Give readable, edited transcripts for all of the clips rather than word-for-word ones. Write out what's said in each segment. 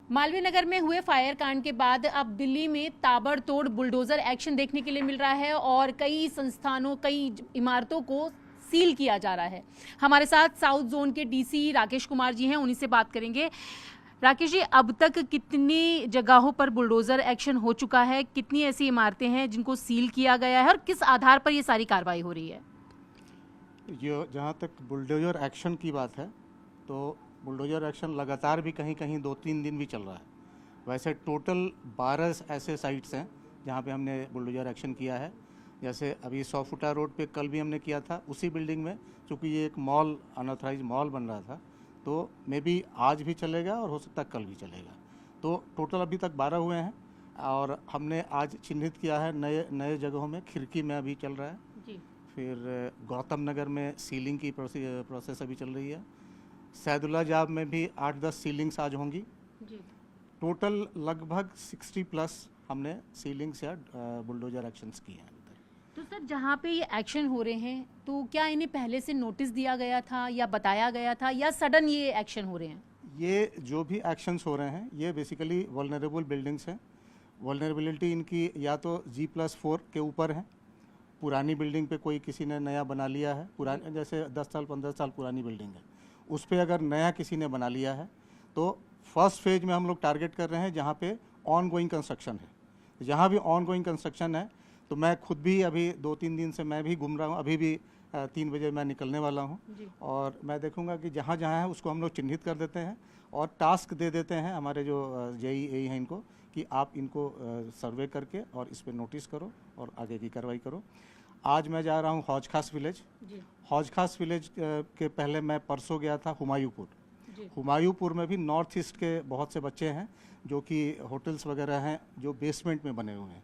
मालवीय नगर में हुए फायर कांड के बाद अब दिल्ली में ताबड़तोड़ बुलडोजर एक्शन देखने के लिए मिल रहा है और कई संस्थानों, कई इमारतों को सील किया जा रहा है। हमारे साथ साउथ जोन के डीसी राकेश कुमार जी हैं, उन्हीं से बात करेंगे। राकेश जी, अब तक कितनी जगहों पर बुलडोजर एक्शन हो चुका है, कितनी ऐसी इमारतें हैं जिनको सील किया गया है और किस आधार पर ये सारी कार्रवाई हो रही है? ये जहाँ तक बुलडोजर एक्शन की बात है तो बुलडोजर एक्शन लगातार भी कहीं कहीं 2-3 दिन भी चल रहा है। वैसे टोटल 12 ऐसे साइट्स हैं जहाँ पे हमने बुलडोजर एक्शन किया है। जैसे अभी 100 फुटा रोड पे कल भी हमने किया था उसी बिल्डिंग में, क्योंकि ये एक मॉल, अनऑथराइज मॉल बन रहा था, तो मे बी आज भी चलेगा और हो सकता है कल भी चलेगा। तो टोटल अभी तक 12 हुए हैं और हमने आज चिन्हित किया है नए जगहों में। खिड़की में अभी चल रहा है जी। फिर गौतम नगर में सीलिंग की प्रोसेस अभी चल रही है। सैदुल्ला जाब में भी 8-10 सीलिंग्स आज होंगी जी। टोटल लगभग 60+ हमने सीलिंग्स या बुलडोजर एक्शंस किए हैं। तो सर, जहाँ पे ये एक्शन हो रहे हैं तो क्या इन्हें पहले से नोटिस दिया गया था या बताया गया था या सडन ये एक्शन हो रहे हैं? ये जो भी एक्शंस हो रहे हैं ये बेसिकली वल्नरेबल बिल्डिंग्स हैं। वल्नरेबिलिटी इनकी या तो G+4 के ऊपर है, पुरानी बिल्डिंग पे कोई किसी ने नया बना लिया है, पुराने जैसे 10 साल 15 साल पुरानी बिल्डिंग है, उस पर अगर नया किसी ने बना लिया है तो फर्स्ट फेज में हम लोग टारगेट कर रहे हैं जहाँ पे ऑन गोइंग कंस्ट्रक्शन है। जहाँ भी ऑन गोइंग कंस्ट्रक्शन है तो मैं खुद भी अभी 2-3 दिन से मैं भी घूम रहा हूँ, अभी भी 3 बजे मैं निकलने वाला हूँ और मैं देखूँगा कि जहाँ जहाँ है उसको हम लोग चिन्हित कर देते हैं और टास्क दे देते हैं हमारे जो JEA हैं इनको कि आप इनको सर्वे करके और इस पर नोटिस करो और आगे की कार्रवाई करो। आज मैं जा रहा हूँ हौज खास विलेज। हौज खास विलेज के पहले मैं परसों गया था हुमायूंपुर। हुमायूंपुर में भी नॉर्थ ईस्ट के बहुत से बच्चे हैं जो कि होटल्स वगैरह हैं जो बेसमेंट में बने हुए हैं,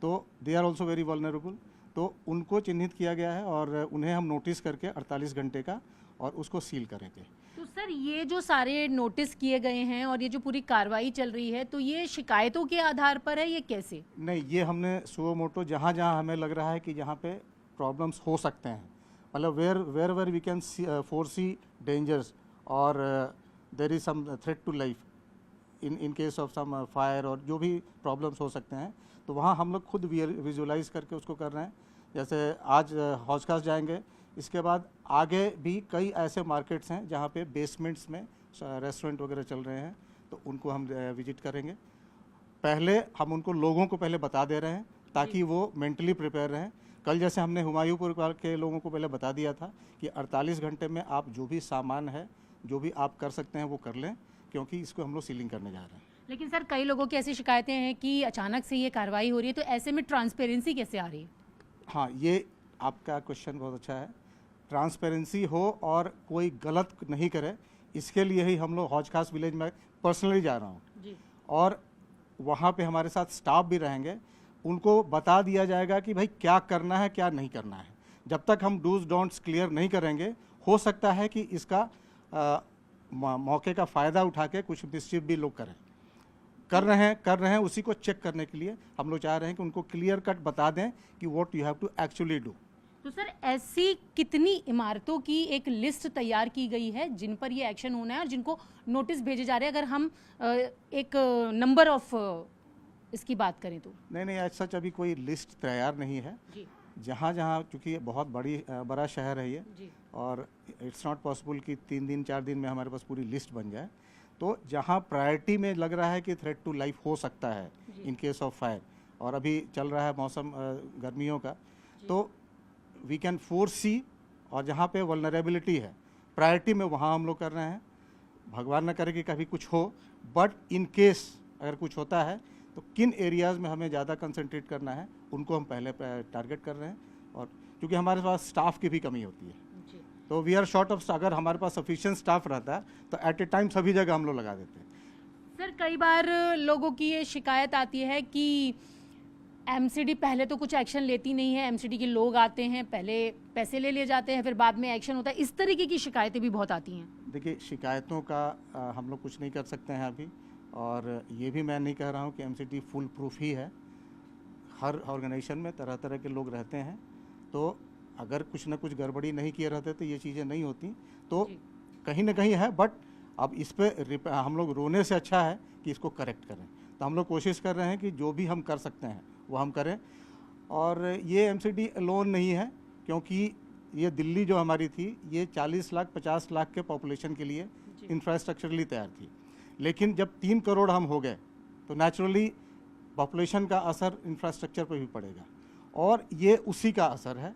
तो they are also very vulnerable. तो उनको चिन्हित किया गया है और उन्हें हम नोटिस करके 48 घंटे का और उसको सील करेंगे। तो सर, ये जो सारे नोटिस किए गए हैं और ये जो पूरी कार्रवाई चल रही है तो ये शिकायतों के आधार पर है, ये कैसे? नहीं, ये हमने सुओ मोटो जहाँ जहाँ हमें लग रहा है कि जहाँ पे प्रॉब्लम्स हो सकते हैं, मतलब where we can foresee dangers और there is some threat to life in case of some fire और जो भी प्रॉब्लम्स हो सकते हैं, तो वहाँ हम लोग खुद विजुलाइज करके उसको कर रहे हैं। जैसे आज हौज खास जाएंगे, इसके बाद आगे भी कई ऐसे मार्केट्स हैं जहाँ पे बेसमेंट्स में रेस्टोरेंट वगैरह चल रहे हैं, तो उनको हम विजिट करेंगे। पहले हम उनको लोगों को पहले बता दे रहे हैं ताकि वो मेंटली प्रिपेयर रहें। कल जैसे हमने हुमायूंपुर के लोगों को पहले बता दिया था कि 48 घंटे में आप जो भी सामान है, जो भी आप कर सकते हैं वो कर लें, क्योंकि इसको हम लोग सीलिंग करने जा रहे हैं। लेकिन सर, कई लोगों की ऐसी शिकायतें हैं कि अचानक से ये कार्रवाई हो रही है, तो ऐसे में ट्रांसपेरेंसी कैसे आ रही है? हाँ, ये आपका क्वेश्चन बहुत अच्छा है। ट्रांसपेरेंसी हो और कोई गलत नहीं करे, इसके लिए ही हम लोग हौज खास विलेज में पर्सनली जा रहा हूँ और वहाँ पे हमारे साथ स्टाफ भी रहेंगे। उनको बता दिया जाएगा कि भाई क्या करना है क्या नहीं करना है। जब तक हम डूज डोंट्स क्लियर नहीं करेंगे, हो सकता है कि इसका मौके का फ़ायदा उठा के कुछ मिसचिफ भी लोग कर रहे हैं। उसी को चेक करने के लिए हम लोग चाह रहे हैं कि उनको क्लियर कट बता दें कि what you have to actually do. तो सर, ऐसी कितनी इमारतों की एक लिस्ट तैयार की गई है जिन पर ये एक्शन होना है और जिनको नोटिस भेजे जा रहे हैं? अगर हम एक नंबर ऑफ इसकी बात करें तो नहीं, आज सच अभी कोई लिस्ट तैयार नहीं है। जहाँ चूँकि बहुत बड़ा शहर है ये और इट्स नॉट पॉसिबल कि 3 दिन 4 दिन में हमारे पास पूरी लिस्ट बन जाए, तो जहाँ प्रायोरिटी में लग रहा है कि थ्रेट टू लाइफ हो सकता है इन केस ऑफ फायर, और अभी चल रहा है मौसम गर्मियों का, तो वी कैन फोरसी, और जहाँ पे वल्नरेबिलिटी है प्रायोरिटी में वहाँ हम लोग कर रहे हैं। भगवान न करे कि कभी कुछ हो, बट इन केस अगर कुछ होता है तो किन एरियाज़ में हमें ज़्यादा कंसंट्रेट करना है उनको हम पहले टारगेट कर रहे हैं। और क्योंकि हमारे पास स्टाफ की भी कमी होती है, तो वी आर शॉर्ट ऑफ, अगर हमारे पास सफिशिएंट स्टाफ रहता है तो एट ए टाइम सभी जगह हम लोग लगा देते हैं। सर, कई बार लोगों की ये शिकायत आती है कि एमसीडी पहले तो कुछ एक्शन लेती नहीं है, एमसीडी के लोग आते हैं, पहले पैसे ले लिए जाते हैं, फिर बाद में एक्शन होता है। इस तरीके की शिकायतें भी बहुत आती हैं। देखिए, शिकायतों का हम लोग कुछ नहीं कर सकते हैं अभी, और ये भी मैं नहीं कह रहा हूँ कि एमसीडी फुल प्रूफ ही है। हर ऑर्गेनाइजेशन में तरह तरह के लोग रहते हैं, तो अगर कुछ ना कुछ गड़बड़ी नहीं किए रहते तो ये चीज़ें नहीं होती, तो कहीं ना कहीं है। बट अब इस पे हम लोग रोने से अच्छा है कि इसको करेक्ट करें। तो हम लोग कोशिश कर रहे हैं कि जो भी हम कर सकते हैं वो हम करें। और ये एमसीडी लोन नहीं है, क्योंकि ये दिल्ली जो हमारी थी ये 40 लाख 50 लाख के पॉपुलेशन के लिए इंफ्रास्ट्रक्चरली तैयार थी, लेकिन जब 3 करोड़ हम हो गए तो नेचुरली पॉपुलेशन का असर इंफ्रास्ट्रक्चर पर भी पड़ेगा, और ये उसी का असर है।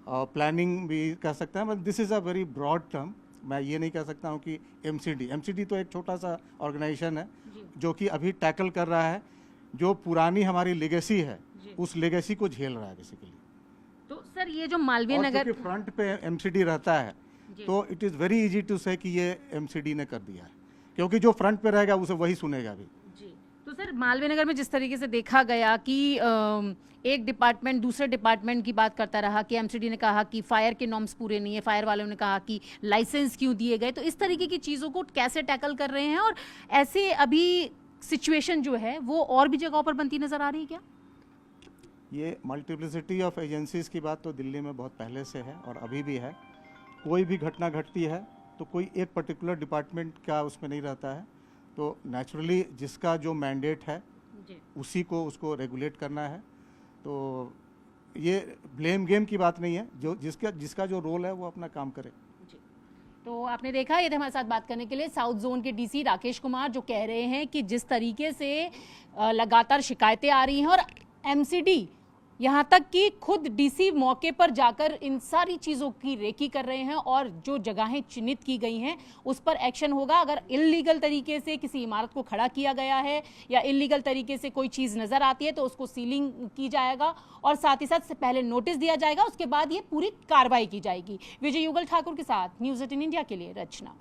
प्लानिंग भी कह सकते हैं, but this is a very broad term. मैं ये नहीं कह सकता हूँ कि एमसीडी तो एक छोटा सा ऑर्गेनाइजेशन है जो कि अभी टैकल कर रहा है जो पुरानी हमारी लेगेसी है, उस लेगेसी को झेल रहा है बेसिकली। तो सर ये जो मालवीय नगर फ्रंट पे एमसीडी रहता है तो it is very easy to say कि ये एमसीडी ने कर दिया है, क्योंकि जो फ्रंट पे रहेगा उसे वही सुनेगा भी। जी। तो सर मालवीय नगर में जिस तरीके से देखा गया कि एक डिपार्टमेंट दूसरे डिपार्टमेंट की बात करता रहा कि एमसीडी ने कहा कि फायर के नॉर्म्स पूरे नहीं है, फायर वालों ने कहा कि लाइसेंस क्यों दिए गए, तो इस तरीके की चीज़ों को कैसे टैकल कर रहे हैं? और ऐसे अभी सिचुएशन जो है वो और भी जगहों पर बनती नजर आ रही है क्या? ये मल्टीप्लिसिटी ऑफ एजेंसीज़ की बात तो दिल्ली में बहुत पहले से है और अभी भी है। कोई भी घटना घटती है तो कोई एक पर्टिकुलर डिपार्टमेंट का उसमें नहीं रहता है, तो नेचुरली जिसका जो मैंडेट है उसी को उसको रेगुलेट करना है। तो ये ब्लेम गेम की बात नहीं है, जो जिसका जो रोल है वो अपना काम करे। तो आपने देखा, ये थे हमारे साथ बात करने के लिए साउथ जोन के डीसी राकेश कुमार, जो कह रहे हैं कि जिस तरीके से लगातार शिकायतें आ रही हैं और एमसीडी यहाँ तक कि खुद डीसी मौके पर जाकर इन सारी चीज़ों की रेकी कर रहे हैं और जो जगहें चिन्हित की गई हैं उस पर एक्शन होगा। अगर इल्लीगल तरीके से किसी इमारत को खड़ा किया गया है या इल्लीगल तरीके से कोई चीज़ नज़र आती है तो उसको सीलिंग की जाएगा और साथ ही साथ पहले नोटिस दिया जाएगा, उसके बाद ये पूरी कार्रवाई की जाएगी। विजय युगल ठाकुर के साथ न्यूज़ 18 इंडिया के लिए रचना।